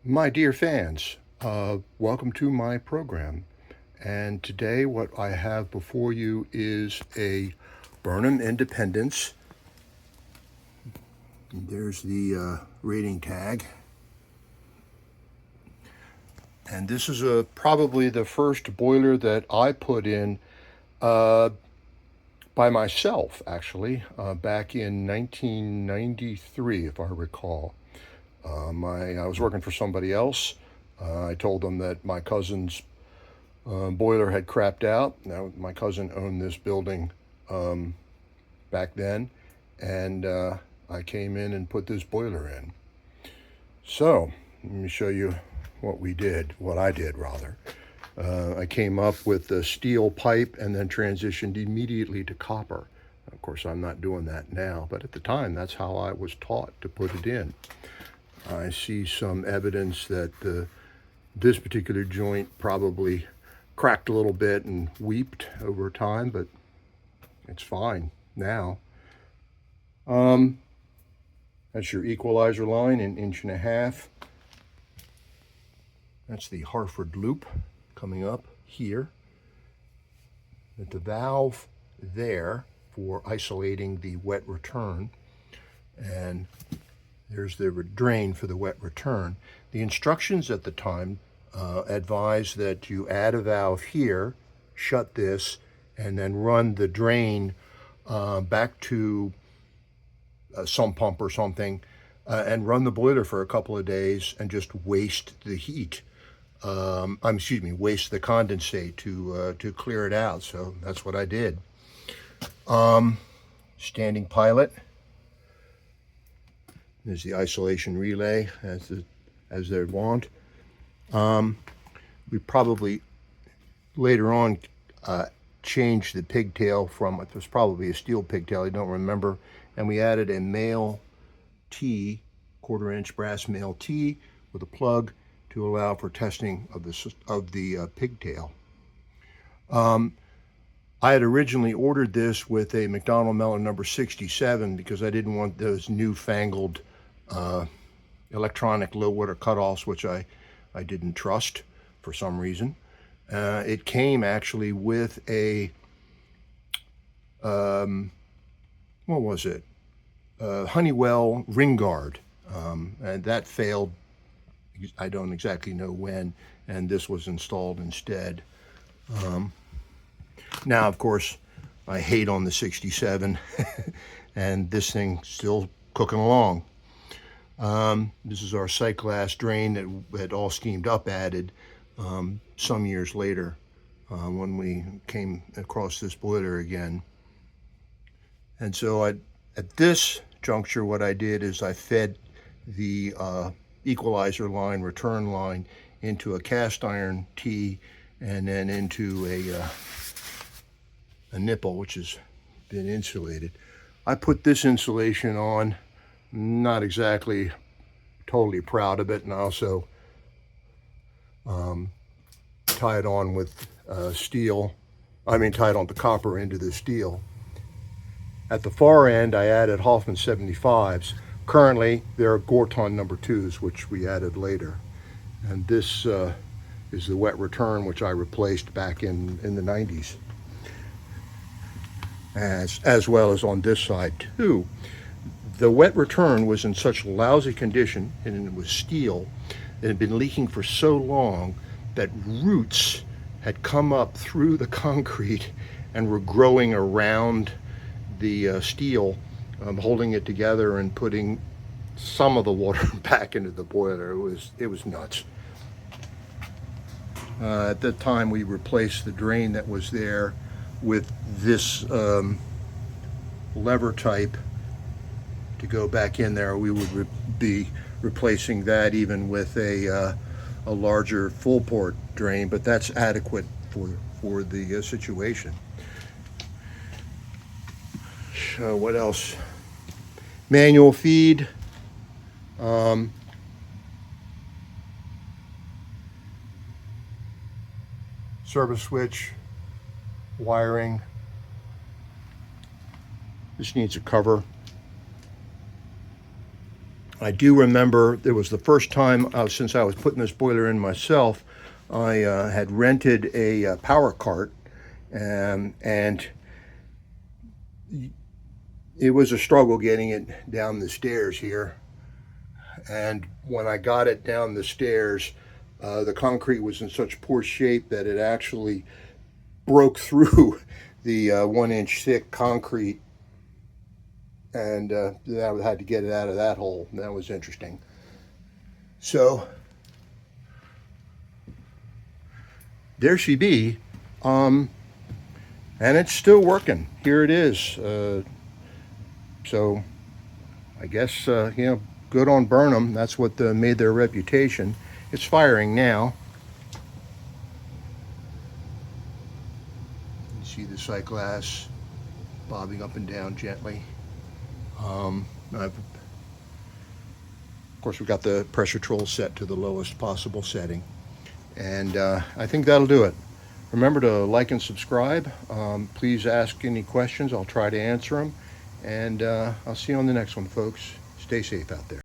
My dear fans, welcome to my program. And today, what I have before you is a Burnham Independence. And there's the rating tag. And this is probably the first boiler that I put in by myself, actually, back in 1993, if I recall. I was working for somebody else. I told them that my cousin's boiler had crapped out. Now, my cousin owned this building back then, and I came in and put this boiler in. So, let me show you what I did rather. I came up with the steel pipe and then transitioned immediately to copper. Of course, I'm not doing that now, but at the time, that's how I was taught to put it in. I see some evidence that this particular joint probably cracked a little bit and weeped over time, but it's fine now. That's your equalizer line, 1.5 inches. That's the Harford loop coming up here. At the valve there for isolating the wet return, and there's the drain for the wet return. The instructions at the time advise that you add a valve here, shut this, and then run the drain back to a sump pump or something, and run the boiler for a couple of days and just waste the heat. Waste the condensate to clear it out. So that's what I did. Standing pilot. There's the isolation relay as they want. We probably later on changed the pigtail from, it was probably a steel pigtail, I don't remember, and we added a male T, 1/4 inch brass male T with a plug to allow for testing of the pigtail. I had originally ordered this with a McDonnell Mellon number 67 because I didn't want those newfangled electronic low water cutoffs, which I didn't trust for some reason. It came actually with a what was it? Honeywell ring guard, and that failed. I don't exactly know when, and this was installed instead. Now, of course, I hate on the 67, and this thing still cooking along. This is our sight glass drain that had all steamed up added some years later when we came across this boiler again. And so at this juncture, what I did is I fed the equalizer line, return line, into a cast iron T and then into a nipple, which has been insulated. I put this insulation on, not exactly totally proud of it, and I also tie it on with tie it on the copper into the steel. At the far end, I added Hoffman 75s. Currently, there are Gorton number 2s, which we added later. And this is the wet return, which I replaced back in the 90s. As well as on this side, too. The wet return was in such lousy condition, and it was steel, it had been leaking for so long that roots had come up through the concrete and were growing around the steel, holding it together and putting some of the water back into the boiler. It was nuts. At that time, we replaced the drain that was there with this lever type to go back in there. We would be replacing that even with a larger full port drain, but that's adequate for the situation. What else? Manual feed. Service switch, wiring. This needs a cover. I do remember it was the first time since I was putting this boiler in myself, I had rented a power cart, and it was a struggle getting it down the stairs here. And when I got it down the stairs, the concrete was in such poor shape that it actually broke through the 1 inch thick concrete, and I had to get it out of that hole. And that was interesting. So there she be, and it's still working. Here it is. So I guess good on Burnham. That's what made their reputation. It's firing now. You see the sight glass bobbing up and down gently. Of course, we've got the pressure control set to the lowest possible setting. And I think that'll do it. Remember to like and subscribe. Please ask any questions. I'll try to answer them. And I'll see you on the next one, folks. Stay safe out there.